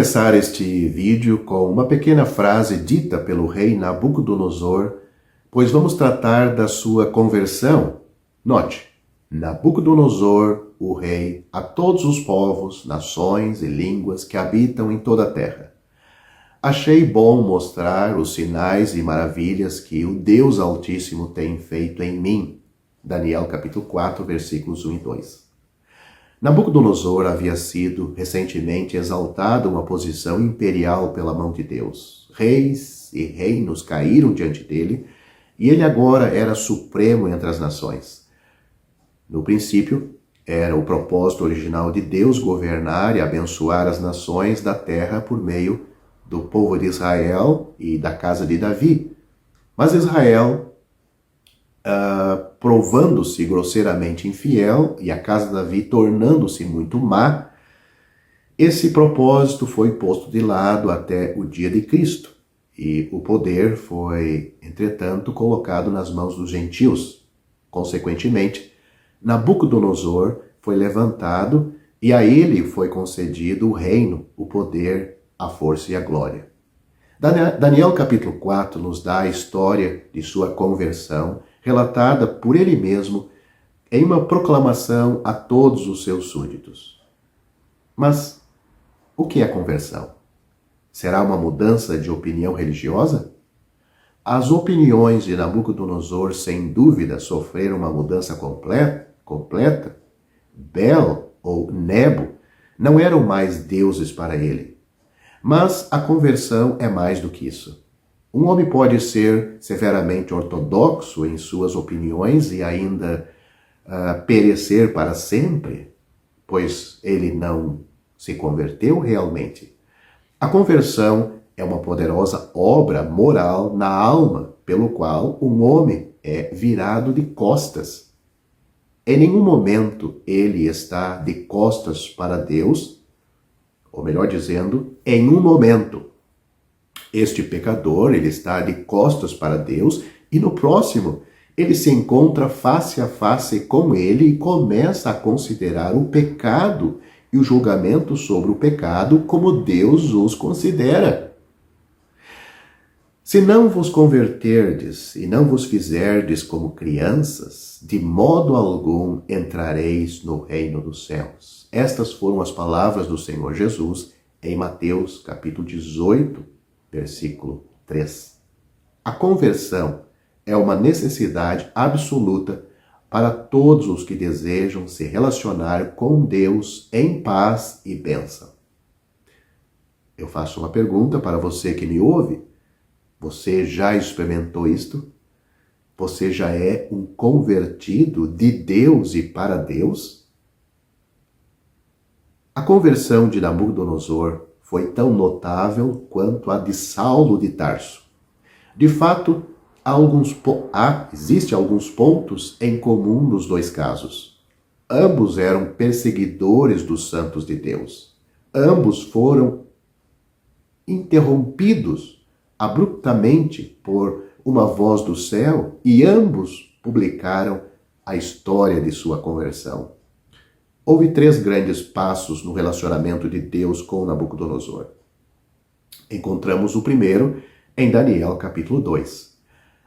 começar este vídeo com uma pequena frase dita pelo rei Nabucodonosor, pois vamos tratar da sua conversão. Note, Nabucodonosor, o rei, a todos os povos, nações e línguas que habitam em toda a terra. Achei bom mostrar os sinais e maravilhas que o Deus Altíssimo tem feito em mim. Daniel capítulo 4, versículos 1 e 2. Nabucodonosor havia sido recentemente exaltado a uma posição imperial pela mão de Deus. Reis e reinos caíram diante dele e ele agora era supremo entre as nações. No princípio, era o propósito original de Deus governar e abençoar as nações da terra por meio do povo de Israel e da casa de Davi. Mas Israel, provando-se grosseiramente infiel e a casa de Davi tornando-se muito má, esse propósito foi posto de lado até o dia de Cristo e o poder foi, entretanto, colocado nas mãos dos gentios. Consequentemente, Nabucodonosor foi levantado e a ele foi concedido o reino, o poder, a força e a glória. Daniel capítulo 4 nos dá a história de sua conversão, relatada por ele mesmo em uma proclamação a todos os seus súditos. Mas o que é conversão? Será uma mudança de opinião religiosa? As opiniões de Nabucodonosor, sem dúvida, sofreram uma mudança completa. Bel ou Nebo não eram mais deuses para ele. Mas a conversão é mais do que isso. Um homem pode ser severamente ortodoxo em suas opiniões e ainda perecer para sempre, pois ele não se converteu realmente. A conversão é uma poderosa obra moral na alma, pelo qual um homem é virado de costas. Em nenhum momento ele está de costas para Deus, ou melhor dizendo, em um momento. Este pecador, ele está de costas para Deus e no próximo ele se encontra face a face com ele e começa a considerar o pecado e o julgamento sobre o pecado como Deus os considera. Se não vos converterdes e não vos fizerdes como crianças, de modo algum entrareis no reino dos céus. Estas foram as palavras do Senhor Jesus em Mateus capítulo 18, versículo 3. A conversão é uma necessidade absoluta para todos os que desejam se relacionar com Deus em paz e bênção. Eu faço uma pergunta para você que me ouve. Você já experimentou isto? Você já é um convertido de Deus e para Deus? A conversão de Nabucodonosor foi tão notável quanto a de Saulo de Tarso. De fato, existem alguns pontos em comum nos dois casos. Ambos eram perseguidores dos santos de Deus. Ambos foram interrompidos abruptamente por uma voz do céu e ambos publicaram a história de sua conversão. Houve 3 grandes passos no relacionamento de Deus com Nabucodonosor. Encontramos o primeiro em Daniel capítulo 2.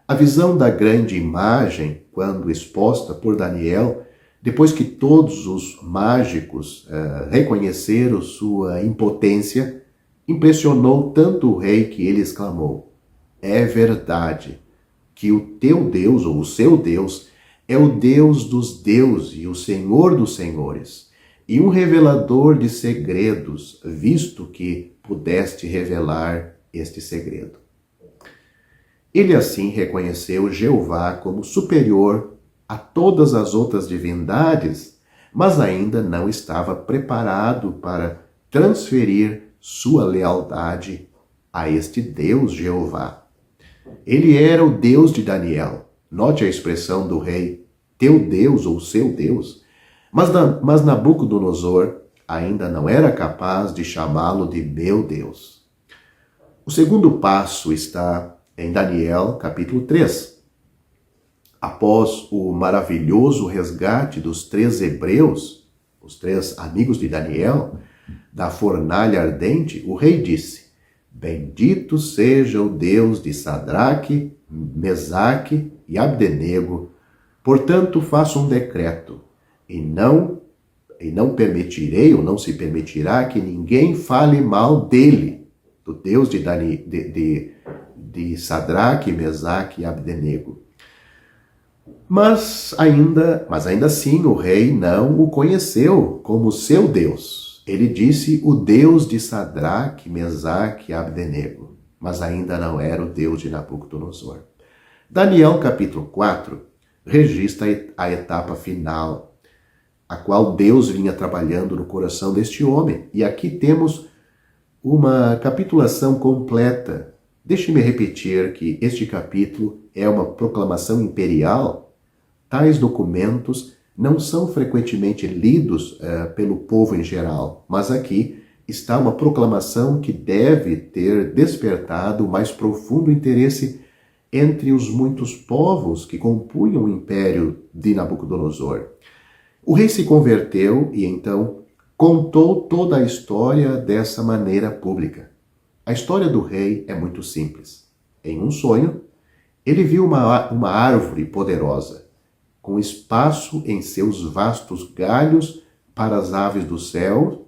A visão da grande imagem, quando exposta por Daniel, depois que todos os mágicos reconheceram sua impotência, impressionou tanto o rei que ele exclamou: é verdade que o teu Deus, ou o seu Deus, é o Deus dos deuses e o Senhor dos senhores, e um revelador de segredos, visto que pudeste revelar este segredo. Ele assim reconheceu Jeová como superior a todas as outras divindades, mas ainda não estava preparado para transferir sua lealdade a este Deus Jeová. Ele era o Deus de Daniel. Note a expressão do rei, teu Deus ou seu Deus. Mas Nabucodonosor ainda não era capaz de chamá-lo de meu Deus. O segundo passo está em Daniel capítulo 3. Após o maravilhoso resgate dos 3 hebreus, os 3 amigos de Daniel, da fornalha ardente, o rei disse: Bendito seja o Deus de Sadraque, Mesaque e Abdenego. Portanto, faço um decreto, e não permitirei, ou não se permitirá, que ninguém fale mal dele, do Deus de Sadraque, Mesaque e Abdenego. Mas ainda assim o rei não o conheceu como seu Deus. Ele disse o Deus de Sadraque, Mesaque e Abdenego, mas ainda não era o Deus de Nabucodonosor. Daniel capítulo 4 registra a etapa final, a qual Deus vinha trabalhando no coração deste homem. E aqui temos uma capitulação completa. Deixe-me repetir que este capítulo é uma proclamação imperial. Tais documentos não são frequentemente lidos pelo povo em geral, mas aqui está uma proclamação que deve ter despertado o mais profundo interesse entre os muitos povos que compunham o império de Nabucodonosor. O rei se converteu e então contou toda a história dessa maneira pública. A história do rei é muito simples. Em um sonho, ele viu uma árvore poderosa, com espaço em seus vastos galhos para as aves do céu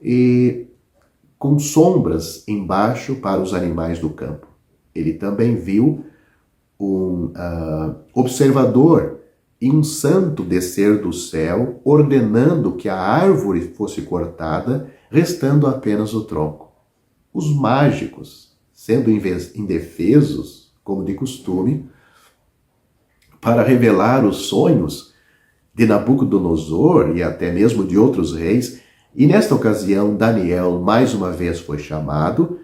e com sombras embaixo para os animais do campo. Ele também viu um observador e um santo descer do céu, ordenando que a árvore fosse cortada, restando apenas o tronco. Os mágicos, sendo indefesos, como de costume, para revelar os sonhos de Nabucodonosor e até mesmo de outros reis, e nesta ocasião Daniel mais uma vez foi chamado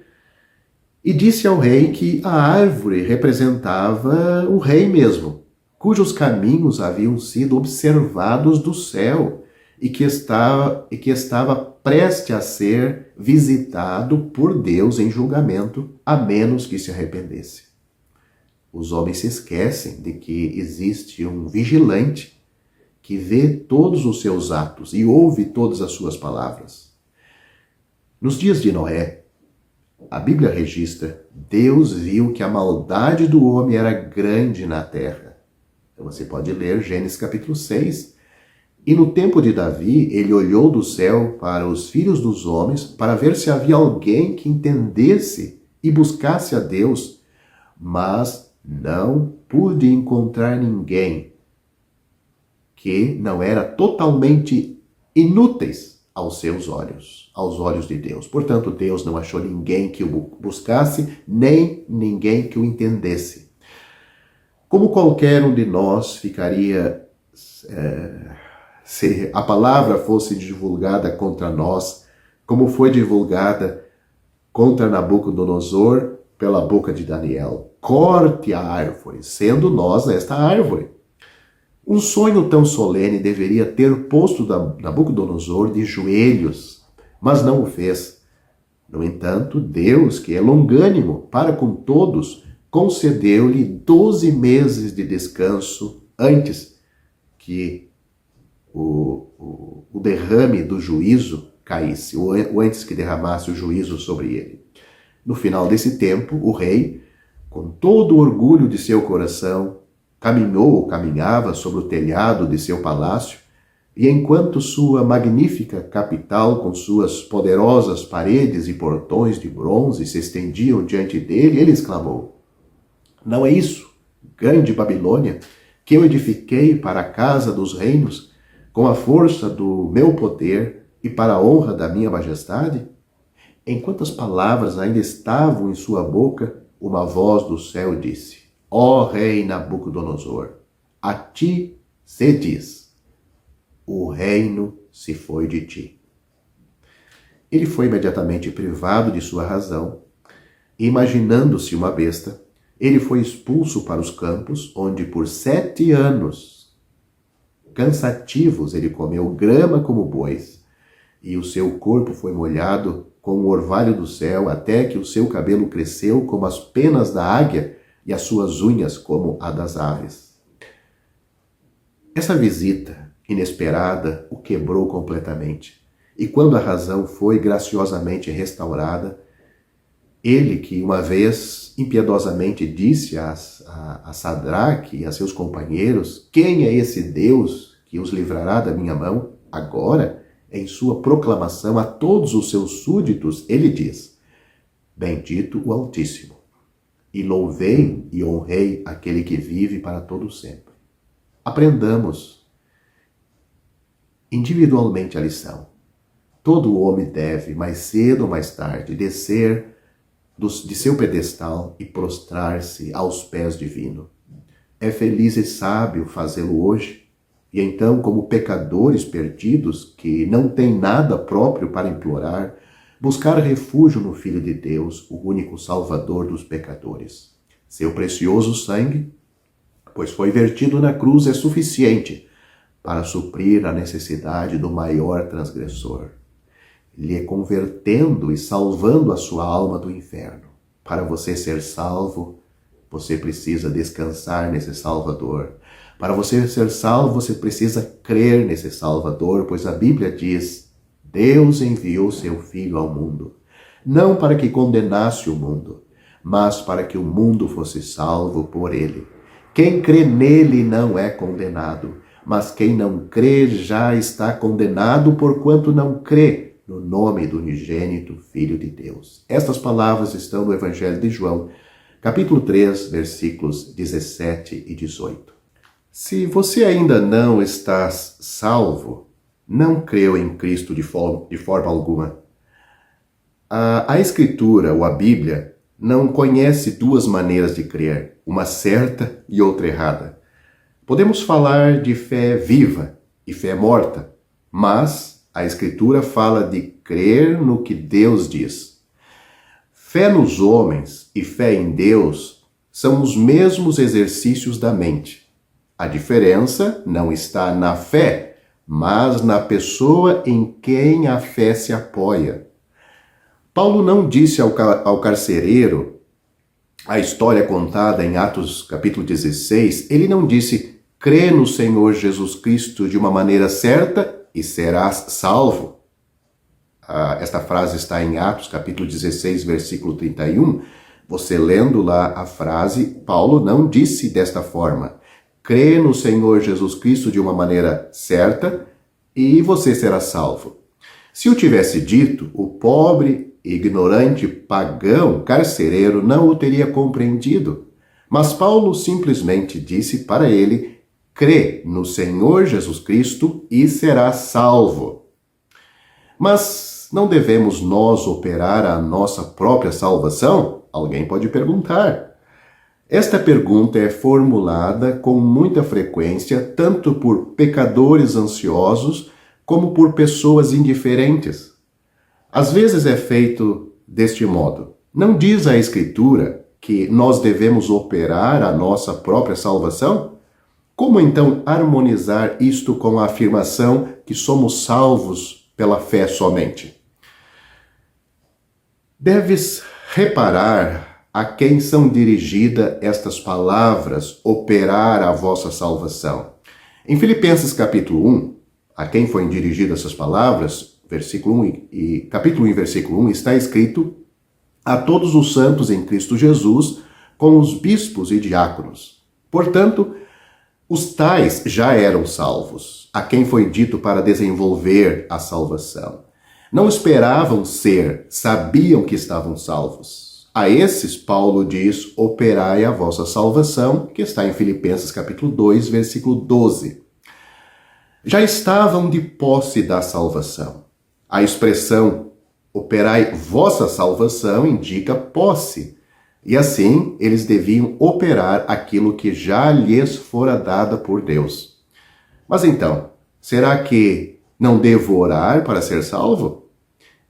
e disse ao rei que a árvore representava o rei mesmo, cujos caminhos haviam sido observados do céu e que estava prestes a ser visitado por Deus em julgamento, a menos que se arrependesse. Os homens se esquecem de que existe um vigilante que vê todos os seus atos e ouve todas as suas palavras. Nos dias de Noé, a Bíblia registra, Deus viu que a maldade do homem era grande na terra. Então você pode ler Gênesis capítulo 6. E no tempo de Davi, ele olhou do céu para os filhos dos homens para ver se havia alguém que entendesse e buscasse a Deus, mas não pude encontrar ninguém que não era totalmente inúteis aos seus olhos, aos olhos de Deus. Portanto, Deus não achou ninguém que o buscasse, nem ninguém que o entendesse. Como qualquer um de nós ficaria, se a palavra fosse divulgada contra nós, como foi divulgada contra Nabucodonosor pela boca de Daniel. Corte a árvore, sendo nós esta árvore. Um sonho tão solene deveria ter posto Nabucodonosor de joelhos, mas não o fez. No entanto, Deus, que é longânimo para com todos, concedeu-lhe 12 meses de descanso antes que o derrame do juízo caísse, ou antes que derramasse o juízo sobre ele. No final desse tempo, o rei, com todo o orgulho de seu coração, caminhava sobre o telhado de seu palácio, e enquanto sua magnífica capital, com suas poderosas paredes e portões de bronze, se estendiam diante dele, ele exclamou: Não é isso, grande Babilônia, que eu edifiquei para a casa dos reinos, com a força do meu poder e para a honra da minha majestade? Enquanto as palavras ainda estavam em sua boca, uma voz do céu disse: Ó rei Nabucodonosor, a ti se diz, o reino se foi de ti. Ele foi imediatamente privado de sua razão, e imaginando-se uma besta, ele foi expulso para os campos, onde por 7 anos cansativos ele comeu grama como bois, e o seu corpo foi molhado com o orvalho do céu, até que o seu cabelo cresceu como as penas da águia e as suas unhas como a das aves. Essa visita inesperada o quebrou completamente. E quando a razão foi graciosamente restaurada, ele que uma vez impiedosamente disse a Sadraque e a seus companheiros: quem é esse Deus que os livrará da minha mão? Agora, em sua proclamação a todos os seus súditos, ele diz: bendito o Altíssimo, e louvei e honrei aquele que vive para todo sempre. Aprendamos individualmente a lição. Todo homem deve, mais cedo ou mais tarde, descer de seu pedestal e prostrar-se aos pés divinos. É feliz e sábio fazê-lo hoje, e então, como pecadores perdidos que não têm nada próprio para implorar, buscar refúgio no Filho de Deus, o único Salvador dos pecadores. Seu precioso sangue, pois foi vertido na cruz, é suficiente para suprir a necessidade do maior transgressor, lhe convertendo e salvando a sua alma do inferno. Para você ser salvo, você precisa descansar nesse Salvador. Para você ser salvo, você precisa crer nesse Salvador, pois a Bíblia diz: Deus enviou seu Filho ao mundo, não para que condenasse o mundo, mas para que o mundo fosse salvo por ele. Quem crê nele não é condenado, mas quem não crê já está condenado, porquanto não crê no nome do unigênito Filho de Deus. Estas palavras estão no Evangelho de João, capítulo 3, versículos 17 e 18. Se você ainda não está salvo, não creu em Cristo de forma alguma. A Escritura, ou a Bíblia, não conhece duas maneiras de crer, uma certa e outra errada. Podemos falar de fé viva e fé morta, mas a Escritura fala de crer no que Deus diz. Fé nos homens e fé em Deus são os mesmos exercícios da mente. A diferença não está na fé, mas na pessoa em quem a fé se apoia. Paulo não disse ao carcereiro, a história contada em Atos capítulo 16, ele não disse: crê no Senhor Jesus Cristo de uma maneira certa e serás salvo. Esta frase está em Atos capítulo 16, versículo 31. Você lendo lá a frase, Paulo não disse desta forma: crê no Senhor Jesus Cristo de uma maneira certa e você será salvo. Se eu tivesse dito, o pobre, ignorante, pagão, carcereiro não o teria compreendido. Mas Paulo simplesmente disse para ele: crê no Senhor Jesus Cristo e será salvo. Mas não devemos nós operar a nossa própria salvação? Alguém pode perguntar. Esta pergunta é formulada com muita frequência tanto por pecadores ansiosos como por pessoas indiferentes. Às vezes é feito deste modo: não diz a Escritura que nós devemos operar a nossa própria salvação? Como então harmonizar isto com a afirmação que somos salvos pela fé somente? Deves reparar a quem são dirigidas estas palavras, operar a vossa salvação. Em Filipenses capítulo 1, a quem foram dirigidas essas palavras, capítulo 1 versículo 1, está escrito: a todos os santos em Cristo Jesus, com os bispos e diáconos. Portanto, os tais já eram salvos, a quem foi dito para desenvolver a salvação. Não esperavam ser, sabiam que estavam salvos. A esses, Paulo diz: operai a vossa salvação, que está em Filipenses capítulo 2, versículo 12. Já estavam de posse da salvação. A expressão operai vossa salvação indica posse. E assim, eles deviam operar aquilo que já lhes fora dada por Deus. Mas então, será que não devo orar para ser salvo?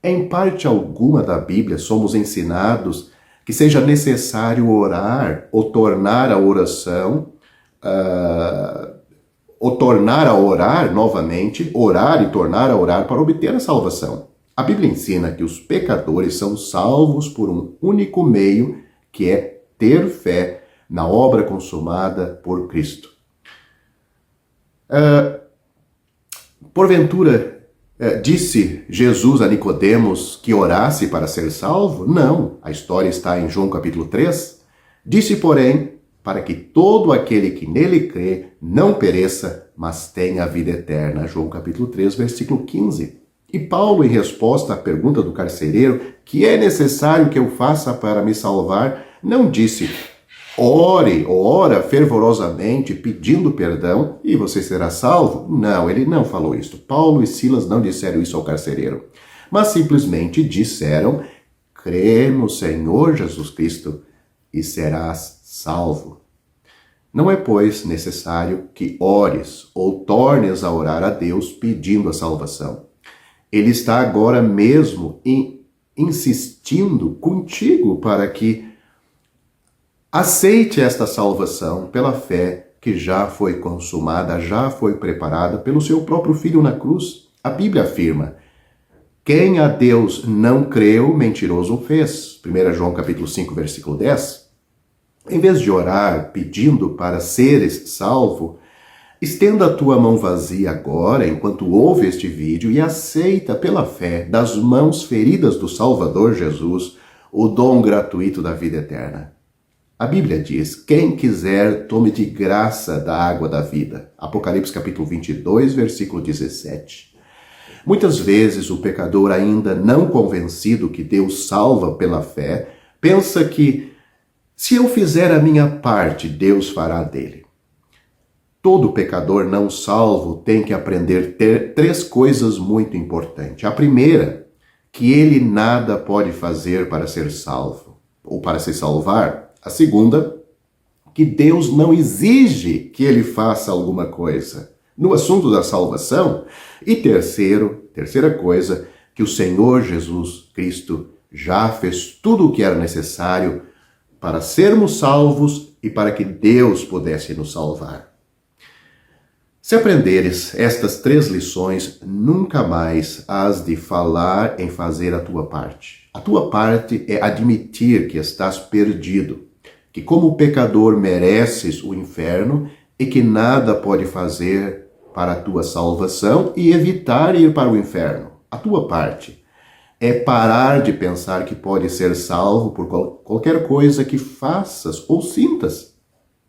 Em parte alguma da Bíblia somos ensinados que seja necessário orar ou tornar a oração, ou tornar a orar novamente, orar e tornar a orar para obter a salvação. A Bíblia ensina que os pecadores são salvos por um único meio, que é ter fé na obra consumada por Cristo. Porventura, Disse Jesus a Nicodemos que orasse para ser salvo? Não, a história está em João capítulo 3. Disse, porém, para que todo aquele que nele crê não pereça, mas tenha a vida eterna. João capítulo 3, versículo 15. E Paulo, em resposta à pergunta do carcereiro, que é necessário que eu faça para me salvar, não disse, ore ou ora fervorosamente pedindo perdão e você será salvo. Não, ele não falou isso. Paulo e Silas não disseram isso ao carcereiro, mas simplesmente disseram, crê no Senhor Jesus Cristo e serás salvo. Não é, pois, necessário que ores ou tornes a orar a Deus pedindo a salvação. Ele está agora mesmo insistindo contigo para que aceite esta salvação pela fé que já foi consumada, já foi preparada pelo seu próprio Filho na cruz. A Bíblia afirma, quem a Deus não creu, mentiroso fez. 1 João capítulo 5, versículo 10. Em vez de orar pedindo para seres salvo, estenda a tua mão vazia agora, enquanto ouve este vídeo, e aceita pela fé, das mãos feridas do Salvador Jesus, o dom gratuito da vida eterna. A Bíblia diz, quem quiser, tome de graça da água da vida. Apocalipse capítulo 22, versículo 17. Muitas vezes o pecador, ainda não convencido que Deus salva pela fé, pensa que, se eu fizer a minha parte, Deus fará dele. Todo pecador não salvo tem que aprender três coisas muito importantes. A primeira, que ele nada pode fazer para ser salvo, ou para se salvar. A segunda, que Deus não exige que ele faça alguma coisa no assunto da salvação. E terceira coisa, que o Senhor Jesus Cristo já fez tudo o que era necessário para sermos salvos e para que Deus pudesse nos salvar. Se aprenderes estas três lições, nunca mais hás de falar em fazer a tua parte. A tua parte é admitir que estás perdido, que como pecador mereces o inferno e que nada pode fazer para a tua salvação e evitar ir para o inferno. A tua parte é parar de pensar que pode ser salvo por qualquer coisa que faças ou sintas.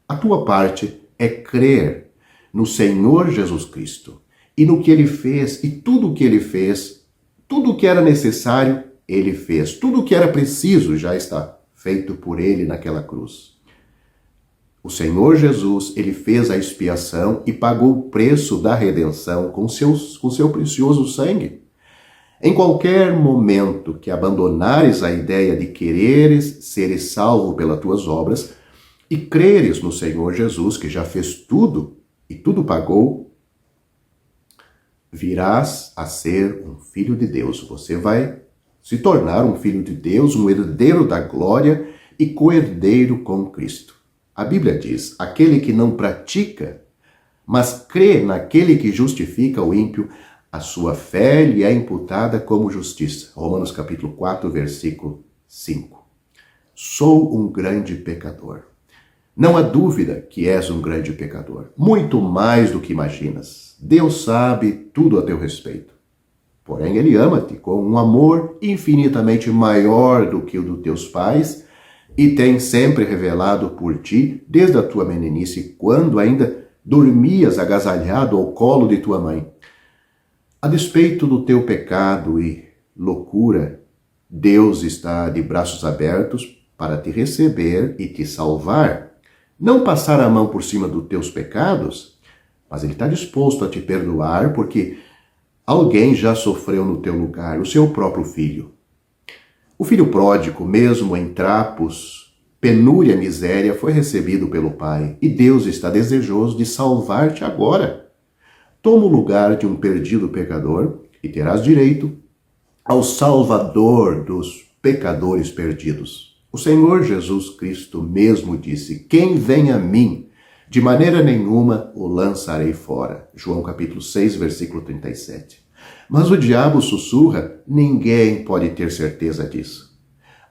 A tua parte é crer no Senhor Jesus Cristo e no que Ele fez, e tudo o que Ele fez, tudo o que era necessário, Ele fez. Tudo o que era preciso já está feito por Ele naquela cruz. O Senhor Jesus, Ele fez a expiação e pagou o preço da redenção com seu precioso sangue. Em qualquer momento que abandonares a ideia de quereres seres salvo pelas tuas obras e creres no Senhor Jesus, que já fez tudo e tudo pagou, virás a ser um filho de Deus. Você vai se tornar um filho de Deus, um herdeiro da glória e co-herdeiro com Cristo. A Bíblia diz, aquele que não pratica, mas crê naquele que justifica o ímpio, a sua fé lhe é imputada como justiça. Romanos capítulo 4, versículo 5. Sou um grande pecador. Não há dúvida que és um grande pecador, muito mais do que imaginas. Deus sabe tudo a teu respeito. Porém, Ele ama-te com um amor infinitamente maior do que o dos teus pais e tem sempre revelado por ti, desde a tua meninice, quando ainda dormias agasalhado ao colo de tua mãe. A despeito do teu pecado e loucura, Deus está de braços abertos para te receber e te salvar. Não passar a mão por cima dos teus pecados, mas Ele está disposto a te perdoar porque alguém já sofreu no teu lugar, o seu próprio filho. O filho pródigo, mesmo em trapos, penúria e miséria, foi recebido pelo Pai e Deus está desejoso de salvar-te agora. Toma o lugar de um perdido pecador e terás direito ao Salvador dos pecadores perdidos. O Senhor Jesus Cristo mesmo disse, quem vem a mim, de maneira nenhuma o lançarei fora. João capítulo 6, versículo 37. Mas o diabo sussurra, ninguém pode ter certeza disso.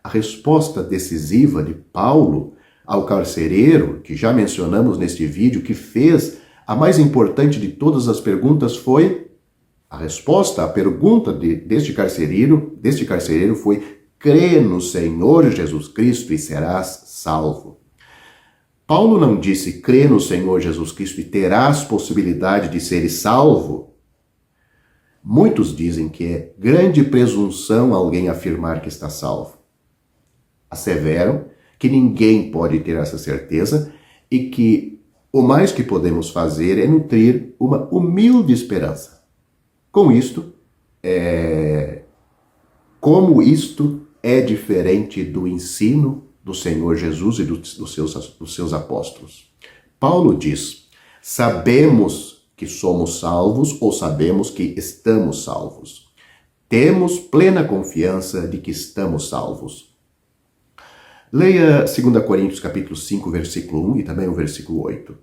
A resposta decisiva de Paulo ao carcereiro, que já mencionamos neste vídeo, que fez a mais importante de todas as perguntas, foi, A resposta à pergunta deste carcereiro foi: crê no Senhor Jesus Cristo e serás salvo. Paulo não disse: crê no Senhor Jesus Cristo e terás possibilidade de seres salvo. Muitos dizem que é grande presunção alguém afirmar que está salvo. Asseveram que ninguém pode ter essa certeza e que o mais que podemos fazer é nutrir uma humilde esperança. Com isto, como isto é diferente do ensino do Senhor Jesus e dos seus apóstolos. Paulo diz: sabemos que somos salvos ou sabemos que estamos salvos. Temos plena confiança de que estamos salvos. Leia 2 Coríntios capítulo 5, versículo 1 e também o versículo 8.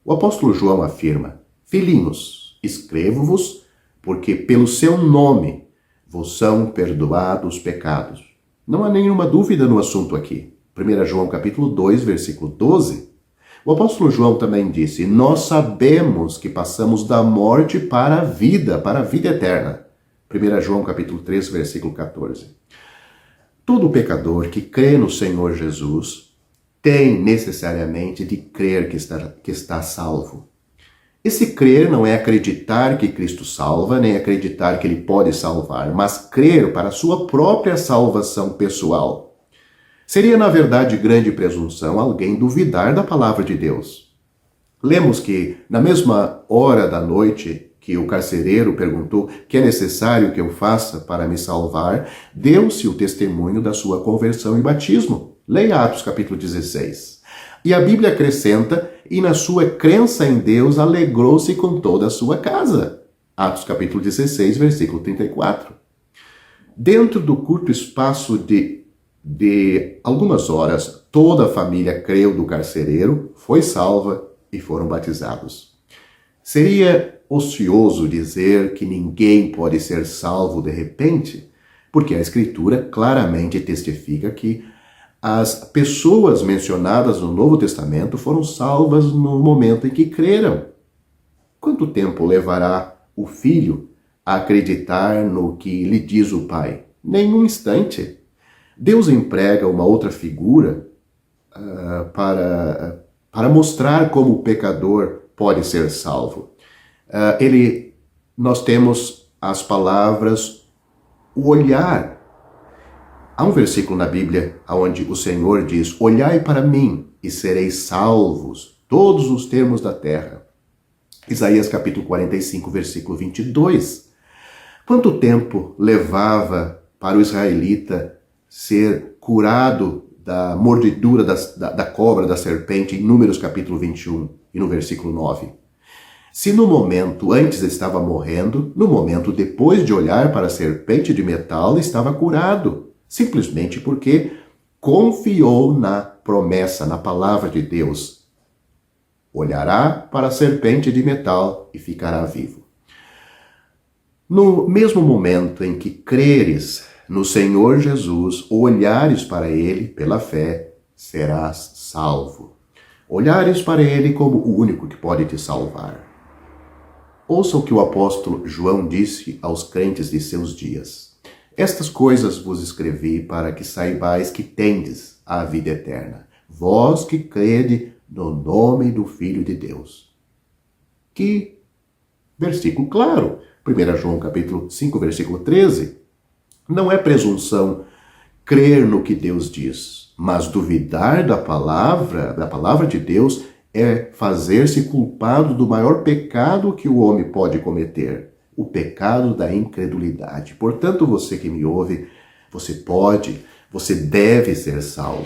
O apóstolo João afirma: filhinhos, escrevo-vos porque pelo seu nome vos são perdoados os pecados. Não há nenhuma dúvida no assunto aqui. 1 João capítulo 2, versículo 12. O apóstolo João também disse: nós sabemos que passamos da morte para a vida eterna. 1 João capítulo 3, versículo 14. Todo pecador que crê no Senhor Jesus tem necessariamente de crer que está salvo. Esse crer não é acreditar que Cristo salva, nem acreditar que Ele pode salvar, mas crer para a sua própria salvação pessoal. Seria, na verdade, grande presunção alguém duvidar da palavra de Deus. Lemos que, na mesma hora da noite que o carcereiro perguntou: que é necessário que eu faça para me salvar, deu-se o testemunho da sua conversão e batismo. Leia Atos capítulo 16. E a Bíblia acrescenta: e na sua crença em Deus alegrou-se com toda a sua casa. Atos capítulo 16, versículo 34. Dentro do curto espaço de algumas horas, toda a família creu do carcereiro, foi salva e foram batizados. Seria ocioso dizer que ninguém pode ser salvo de repente, porque a Escritura claramente testifica que as pessoas mencionadas no Novo Testamento foram salvas no momento em que creram. Quanto tempo levará o filho a acreditar no que lhe diz o pai? Nenhum instante. Deus emprega uma outra figura para mostrar como o pecador pode ser salvo. Nós temos as palavras, o olhar. Há um versículo na Bíblia onde o Senhor diz: olhai para mim e sereis salvos, todos os termos da terra. Isaías capítulo 45, versículo 22. Quanto tempo levava para o israelita ser curado da mordidura da cobra, da serpente, em Números capítulo 21 e no versículo 9? Se no momento antes estava morrendo, no momento depois de olhar para a serpente de metal estava curado. Simplesmente porque confiou na promessa, na palavra de Deus. Olhará para a serpente de metal e ficará vivo. No mesmo momento em que creres no Senhor Jesus, olhares para Ele pela fé, serás salvo. Olhares para Ele como o único que pode te salvar. Ouça o que o apóstolo João disse aos crentes de seus dias: estas coisas vos escrevi para que saibais que tendes a vida eterna, vós que crede no nome do Filho de Deus. Que versículo claro! 1 João capítulo 5, versículo 13. Não é presunção crer no que Deus diz, mas duvidar da palavra de Deus é fazer-se culpado do maior pecado que o homem pode cometer: o pecado da incredulidade. Portanto, você que me ouve, você deve ser salvo.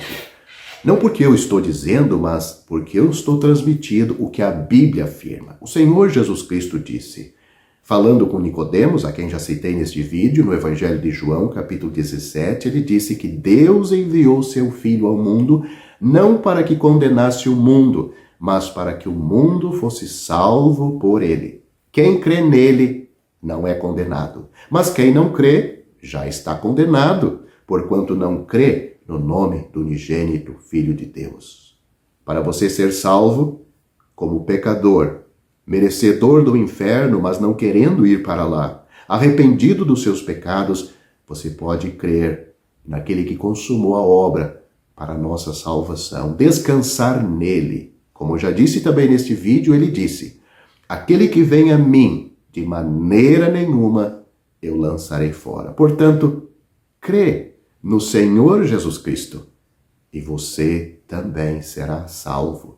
Não porque eu estou dizendo, mas porque eu estou transmitindo o que a Bíblia afirma. O Senhor Jesus Cristo disse, falando com Nicodemos, a quem já citei neste vídeo, no Evangelho de João, capítulo 17, ele disse que Deus enviou seu Filho ao mundo, não para que condenasse o mundo, mas para que o mundo fosse salvo por ele. Quem crê nele não é condenado, mas quem não crê já está condenado, porquanto não crê no nome do unigênito Filho de Deus. Para você ser salvo, como pecador, merecedor do inferno, mas não querendo ir para lá, arrependido dos seus pecados, você pode crer naquele que consumou a obra para a nossa salvação, descansar nele. Como eu já disse também neste vídeo, ele disse: aquele que vem a mim, de maneira nenhuma eu lançarei fora. Portanto, crê no Senhor Jesus Cristo e você também será salvo.